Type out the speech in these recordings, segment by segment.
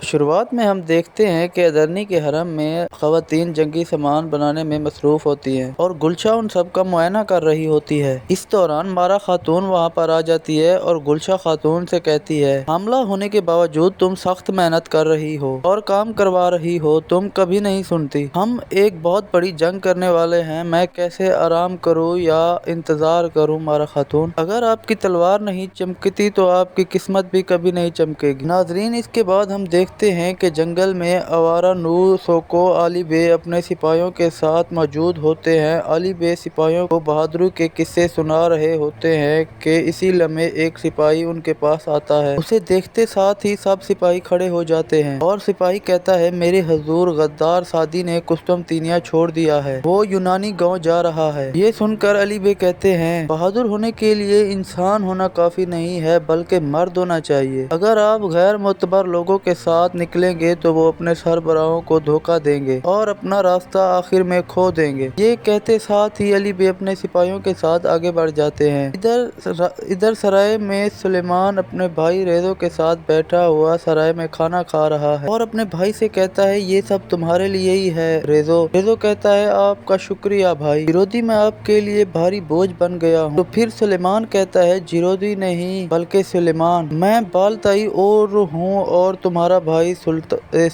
شروعات میں ہم دیکھتے ہیں کہ ادرنی کے حرم میں خواتین جنگی سامان بنانے میں مصروف ہوتی ہیں اور گلشا ان سب کا معائنہ کر رہی ہوتی ہے۔ اس دوران مارا خاتون وہاں پر آ جاتی ہے اور گلشا خاتون سے کہتی ہے، حاملہ ہونے کے باوجود تم سخت محنت کر رہی ہو اور کام کروا رہی ہو، تم کبھی نہیں سنتی۔ ہم ایک بہت بڑی جنگ کرنے والے ہیں، میں کیسے آرام کروں یا انتظار کروں؟ مارا خاتون، اگر آپ کی تلوار نہیں چمکتی تو آپ کی قسمت بھی کبھی نہیں چمکے گی۔ ناظرین، اس کے بعد ہم دیکھتے ہیں کہ جنگل میں آوارہ نور سوکو علی بے اپنے سپاہیوں کے ساتھ موجود ہوتے ہیں۔ علی بے سپاہیوں کو بہادری کے قصے سنا رہے ہوتے ہیں کہ اسی لمحے ایک سپاہی ان کے پاس آتا ہے۔ اسے دیکھتے ساتھ ہی سب سپاہی کھڑے ہو جاتے ہیں اور سپاہی کہتا ہے، میرے حضور، غدار سعدی نے قسطنطنیہ چھوڑ دیا ہے، وہ یونانی گاؤں جا رہا ہے۔ یہ سن کر علی بے کہتے ہیں، بہادر ہونے کے لیے انسان ہونا کافی نہیں ہے بلکہ مرد ہونا چاہیے۔ اگر آپ غیر معتبر لوگوں کے ساتھ نکلیں گے تو وہ اپنے سربراہوں کو دھوکہ دیں گے اور اپنا راستہ آخر میں کھو دیں گے۔ یہ کہتے ساتھ ہی علی بے اپنے سپاہیوں کے ساتھ آگے بڑھ جاتے ہیں۔ ادھر سرائے میں سلیمان اپنے بھائی ریزو کے ساتھ بیٹھا ہوا سرائے میں کھانا کھا رہا ہے اور اپنے بھائی سے کہتا ہے، یہ سب تمہارے لیے ہی ہے ریزو۔ ریزو کہتا ہے، آپ کا شکریہ بھائی، جیروڈی میں آپ کے لیے بھاری بوجھ بن گیا ہوں۔ تو پھر سلیمان کہتا ہے، جیروڈی نہیں بلکہ سلیمان، میں بالتائی اور ہوں اور تمہارا بھائی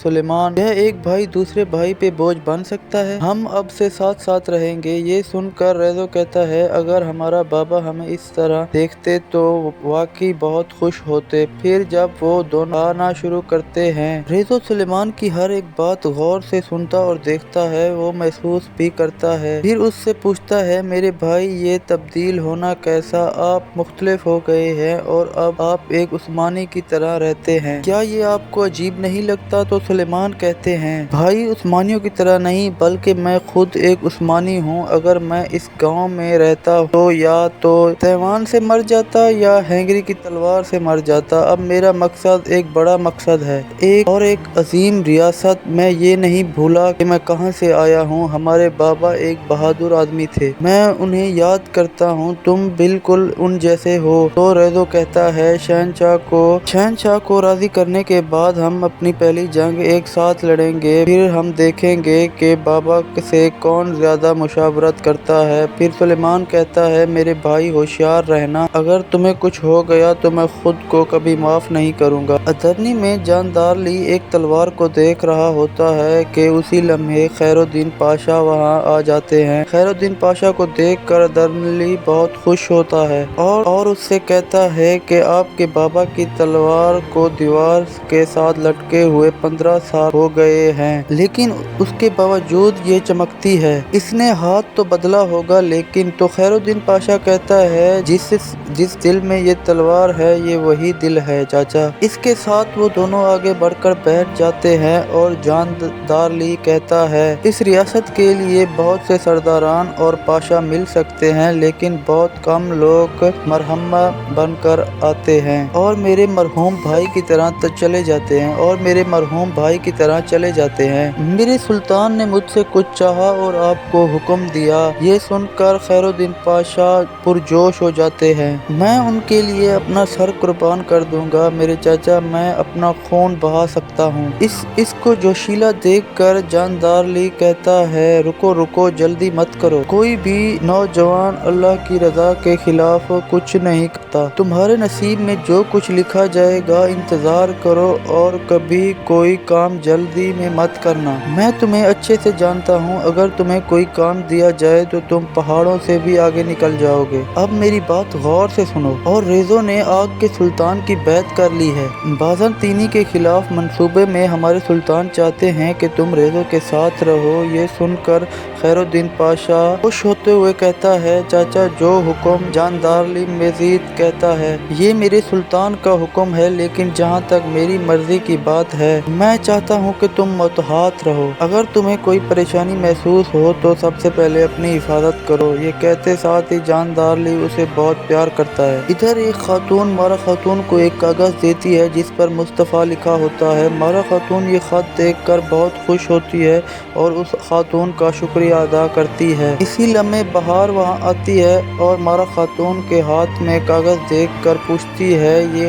سلیمان۔ کیا ایک بھائی دوسرے بھائی پہ بوجھ بن سکتا ہے؟ ہم اب سے ساتھ ساتھ رہیں گے۔ یہ سن کر ریزو کہتا ہے، اگر ہمارا بابا ہمیں اس طرح دیکھتے تو واقعی بہت خوش ہوتے۔ پھر جب وہ دونوں کھانا شروع کرتے ہیں، ریزو سلیمان کی ہر ایک بات غور سے سنتا اور دیکھتا ہے، وہ محسوس بھی کرتا ہے۔ پھر اس سے پوچھتا ہے، میرے بھائی، یہ تبدیل ہونا کیسا؟ آپ مختلف ہو گئے ہیں اور اب آپ ایک عثمانی کی طرح رہتے ہیں، کیا یہ آپ کو عجیب نہیں لگتا؟ تو سلیمان کہتے ہیں، بھائی، عثمانیوں کی طرح نہیں بلکہ میں خود ایک عثمانی ہوں۔ اگر میں اس گاؤں میں رہتا تو یا تو تیوان سے مر جاتا یا ہنگری کی تلوار سے مر جاتا۔ اب میرا مقصد ایک بڑا مقصد ہے، ایک عظیم ریاست۔ میں یہ نہیں بھولا کہ میں کہاں سے آیا ہوں۔ ہمارے بابا ایک بہادر آدمی تھے، میں انہیں یاد کرتا ہوں، تم بالکل ان جیسے ہو۔ تو ریزو کہتا ہے، شہنشاہ کو راضی کرنے کے بعد ہم اپنی پہلی جنگ ایک ساتھ لڑیں گے، پھر ہم دیکھیں گے کہ بابا سے کون زیادہ مشاورت کرتا ہے۔ پھر سلیمان کہتا ہے، میرے بھائی، ہوشیار رہنا، اگر تمہیں کچھ ہو گیا تو میں خود کو کبھی معاف نہیں کروں گا۔ ادرنی میں جاندار لی ایک تلوار کو دیکھ رہا ہوتا ہے کہ اسی لمحے خیر الدین پاشا وہاں آ جاتے ہیں۔ خیر الدین پاشا کو دیکھ کر ادرنی بہت خوش ہوتا ہے اور اس سے کہتا ہے کہ آپ کے بابا کی تلوار کو دیوار کے ساتھ لٹکے ہوئے 15 سال ہو گئے ہیں، لیکن اس کے باوجود یہ چمکتی ہے۔ اس نے ہاتھ تو بدلا ہوگا لیکن… تو خیر الدین پاشا کہتا ہے، جس دل میں یہ تلوار ہے یہ وہی دل ہے چاچا۔ اس کے ساتھ وہ دونوں آگے بڑھ کر بیٹھ جاتے ہیں اور جاندار لی کہتا ہے، اس ریاست کے لیے بہت سے سرداران اور پاشا مل سکتے ہیں لیکن بہت کم لوگ مرحوم بن کر آتے ہیں اور میرے مرحوم بھائی کی طرح چلے جاتے ہیں۔ میرے سلطان نے مجھ سے کچھ چاہا اور آپ کو حکم دیا۔ یہ سن کر خیر الدین پاشا پرجوش ہو جاتے ہیں، میں ان کے لیے اپنا سر قربان کر دوں گا میرے چاچا، میں اپنا خون بہا سکتا ہوں۔ اس کو جوشیلا دیکھ کر جاندار لی کہتا ہے، رکو، جلدی مت کرو، کوئی بھی نوجوان اللہ کی رضا کے خلاف کچھ نہیں کرتا۔ تمہارے نصیب میں جو کچھ لکھا جائے گا انتظار کرو اور کبھی کوئی کام جلدی میں مت کرنا۔ میں تمہیں اچھے سے جانتا ہوں، اگر تمہیں کوئی کام دیا جائے تو تم پہاڑوں سے بھی آگے نکل جاؤ گے۔ اب میری بات غور سے سنو۔ اور ریزو نے آگ کے سلطان کی بیعت کر لی ہے۔ بازنطینی کے خلاف منصوبے میں ہمارے سلطان چاہتے ہیں کہ تم ریزو کے ساتھ رہو۔ یہ سن کر خیر الدین پاشا خوش ہوتے ہوئے کہتا ہے، چاچا جو حکم۔ جاندار لی مزید کہتا ہے، یہ میرے سلطان کا حکم ہے لیکن جہاں تک میری مرضی کی بات ہے میں چاہتا ہوں کہ تم محتاط رہو۔ اگر تمہیں کوئی پریشانی محسوس ہو تو سب سے پہلے اپنی حفاظت کرو۔ یہ کہتے ساتھ ہی جاندار لی اسے بہت پیار کرتا ہے۔ ادھر ایک خاتون مارا خاتون کو ایک کاغذ دیتی ہے جس پر مصطفیٰ لکھا ہوتا ہے۔ مارا خاتون یہ خط دیکھ کر بہت خوش ہوتی ہے اور اس خاتون کا شکریہ ادا کرتی ہے۔ اسی لمحے بہار وہاں آتی ہے اور مارا خاتون کے ہاتھ میں کاغذ دیکھ کر پوچھتی ہے، یہ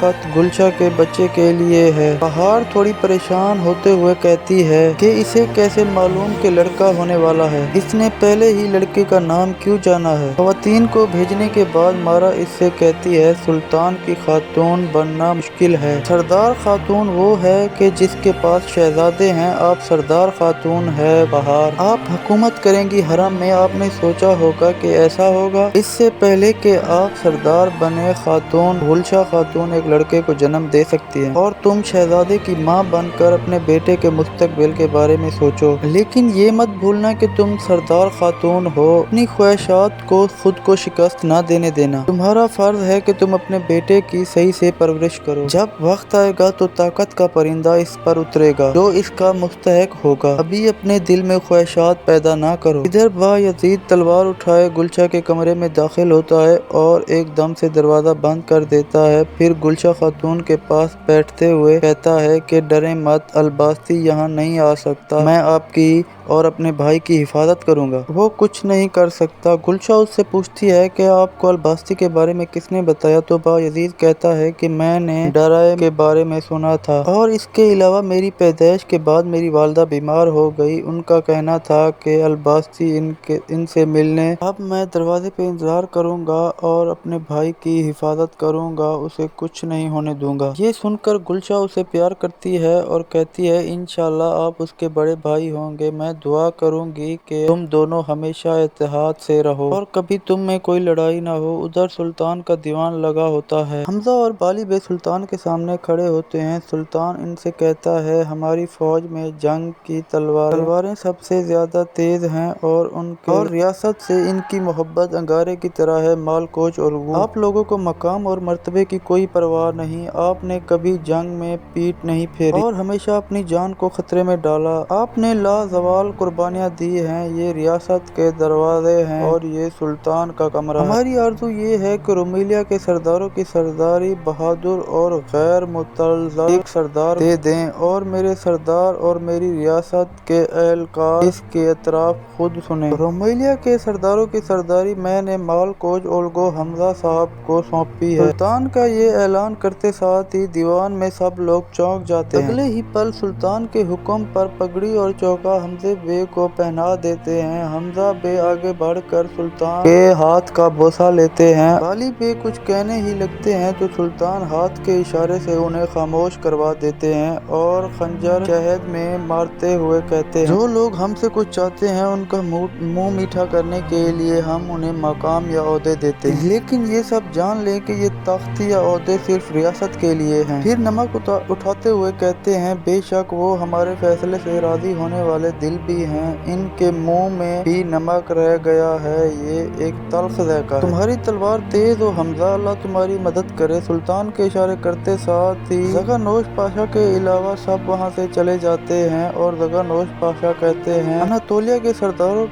خط گلشا کے بچے کے لیے ہے۔ بہار تھوڑی پریشان ہوتے ہوئے کہتی ہے کہ اسے کیسے معلوم کہ لڑکا ہونے والا ہے، اس نے پہلے ہی لڑکے کا نام کیوں جانا ہے۔ خواتین کو بھیجنے کے بعد مارا اس سے کہتی ہے سلطان کی خاتون بننا مشکل ہے۔ سردار خاتون وہ ہے کہ جس کے پاس شہزادے ہیں، آپ سردار خاتون ہے بہار، آپ حکومت کریں گی حرم میں۔ آپ نے سوچا ہوگا کہ ایسا ہوگا، اس سے پہلے کہ آپ سردار بنے خاتون گلشا خاتون ایک لڑکے کو جنم دے سکتی ہیں اور تم شہزادے کی ماں بن کر اپنے بیٹے کے مستقبل کے بارے میں سوچو، لیکن یہ مت بھولنا کہ تم سردار خاتون ہو، اپنی خواہشات کو خود کو شکست نہ دینے دینا۔ تمہارا فرض ہے کہ تم اپنے بیٹے کی صحیح سے پرورش کرو، جب وقت آئے گا تو طاقت کا پرندہ اس پر اترے گا جو اس کا مستحق ہوگا، ابھی اپنے دل میں خواہشات پیدا نہ کرو۔ ادھر بايزيد تلوار اٹھائے گلشا کے کمرے میں داخل ہوتا ہے اور ایک دم سے دروازہ بند کر دیتا ہے، پھر گلشا خاتون کے پاس بیٹھتے ہوئے کہتا ہے کہ ڈریں مت، الباستی یہاں نہیں آ سکتا، میں آپ کی اور اپنے بھائی کی حفاظت کروں گا، وہ کچھ نہیں کر سکتا۔ گلشا اس سے پوچھتی ہے کہ آپ کو الباستی کے بارے میں کس نے بتایا؟ تو بايزيد کہتا ہے کہ میں نے ڈرائے کے بارے میں سنا تھا اور اس کے علاوہ میری پیدائش کے بعد میری والدہ بیمار ہو گئی، ان کا کہنا تھا کہ الباستی ان سے ملنے، اب میں دروازے پہ انتظار کروں گا اور اپنے بھائی کی حفاظت کروں گا، اسے کچھ نہیں ہونے دوں گا۔ یہ سن کر گلشا اسے پیار کرتی ہے اور کہتی ہے انشاءاللہ آپ اس کے بڑے بھائی ہوں گے، میں دعا کروں گی کہ تم دونوں ہمیشہ اتحاد سے رہو اور کبھی تم میں کوئی لڑائی نہ ہو۔ ادھر سلطان کا دیوان لگا ہوتا ہے، حمزہ اور بالی بے سلطان کے سامنے کھڑے ہوتے ہیں۔ سلطان ان سے کہتا ہے ہماری فوج میں جنگ کی تلواریں سب سے زیادہ تیز ہیں اور ریاست سے ان کی محبت انگارے کی طرح ہے۔ مال کوچ اولگو، آپ لوگوں کو مقام اور مرتبے کی کوئی پرواہ نہیں، آپ نے کبھی جنگ میں پیٹھ نہیں پھیری اور ہمیشہ اپنی جان کو خطرے میں ڈالا، آپ نے لازوال قربانیاں دی ہیں، یہ ریاست کے دروازے ہیں اور یہ سلطان کا کمرہ ہے۔ ہماری آرزو یہ ہے کہ رومیلیا کے سرداروں کی سرداری بہادر اور غیر متزلزل ایک سردار دے دیں اور میرے سردار اور میری ریاست کے اہلکار اس کے اطراف خود سنیں۔ رومیلیا کے سرداروں کی سرداری میں نے مال کوچ اولگو حمزہ صاحب کو سونپی ہے۔ سلطان کا یہ اعلان کرتے ساتھ ہی دیوان میں سب لوگ چونک جاتے ہیں، اگلے ہی پل سلطان کے حکم پر پگڑی اور چوکا حمزہ بے کو پہنا دیتے ہیں۔ حمزہ بے آگے بڑھ کر سلطان کے ہاتھ کا بوسہ لیتے ہیں، بالی بے کچھ کہنے ہی لگتے ہیں تو سلطان ہاتھ کے اشارے سے انہیں خاموش کروا دیتے ہیں اور خنجر شہد میں مارتے ہوئے کہتے ہیں جو لوگ ہم سے کچھ چاہتے ہیں ان کا منہ میٹھا کرنے کے لیے ہم انہیں مقام یا عہدے دیتے ہیں، لیکن یہ سب جان لیں کہ یہ تخت یا عہدے صرف ریاست کے لیے ہیں۔ پھر نمک اٹھاتے ہوئے کہتے ہیں بے شک وہ ہمارے فیصلے سے راضی ہونے والے دل بھی ہیں، ان کے منہ میں بھی نمک رہ گیا ہے، یہ ایک تلخ ذائقہ ہے۔ تمہاری تلوار تیز ہو حمزہ، اللہ تمہاری مدد کرے۔ سلطان کے اشارے کرتے ساتھ ہی زغنوش پاشا کے علاوہ سب وہاں سے چلے جاتے ہیں اور زغنوش پاشا کہتے ہیں اناتولیا کے سرداروں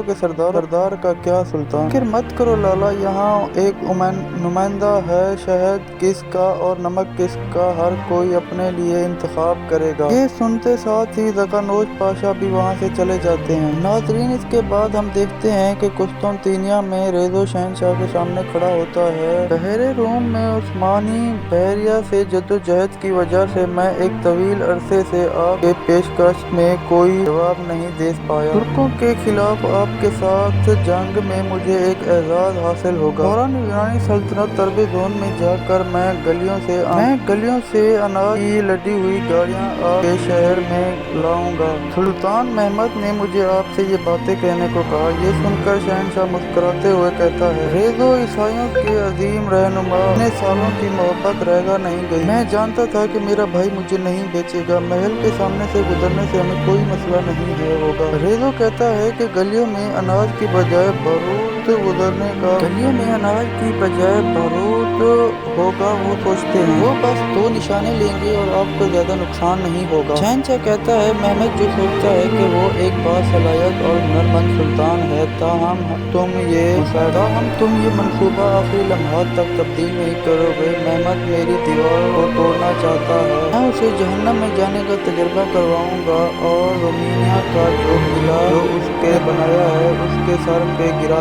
کے سردار کا کیا سلطان، فکر مت کرو لالا، یہاں ایک نمائندہ ہے، شہد کس کا اور نمک کس کا ہر کوئی اپنے لیے انتخاب کرے گا۔ یہ سنتے ساتھ ہی زغنوش پاشا بھی وہاں سے چلے جاتے ہیں۔ ناظرین اس کے بعد ہم دیکھتے ہیں کہ قسطنطنیہ میں ریزو شہنشاہ کے سامنے کھڑا ہوتا ہے۔ بحیرہ روم میں عثمانی بحریہ سے جدوجہد کی وجہ سے میں ایک طویل عرصے سے آپ کے پیشکش میں کوئی جواب نہیں دے پایا، ترکوں کے خلاف آپ کے ساتھ جنگ میں مجھے ایک اعزاز حاصل ہوگا، فوراً یونانی سلطنت تربیزون میں جا کر میں گلیوں سے اناج کی لدی ہوئی گاڑیاں آپ کے شہر میں لاؤں گا۔ سلطان محمد نے مجھے آپ سے یہ باتیں کہنے کو کہا۔ یہ سن کر شہنشاہ مسکراتے ہوئے کہتا ہے ریزو عیسائیوں کے عظیم رہنما، اتنے سالوں کی محبت رہ گا نہیں گئی، میں جانتا تھا کہ میرا بھائی مجھے نہیں بیچے گا، محل کے سامنے سے گزرنے سے ہمیں کوئی مسئلہ نہیں ہوگا۔ ریزو کہتا ہے کہ گلیوں میں اناج کی بجائے بارود ہوگا، وہ سوچتے ہیں وہ بس 2 نشانے لیں گے اور آپ کو زیادہ نقصان نہیں ہوگا۔ شہنشاہ کہتا ہے محمد جو سوچتا ہے کہ وہ ایک باصلاحیت اور ہنرمند سلطان ہے، تاہم تم یہ منصوبہ آخری لمحات تک تبدیل نہیں کرو گے۔ محمد میری دیوار کو توڑنا چاہتا ہے، میں اسے جہنم میں جانے کا تجربہ کرواؤں گا اور رومینیا کا جو قلعہ جو اس کے بنایا ہے اس کے سر پہ گرا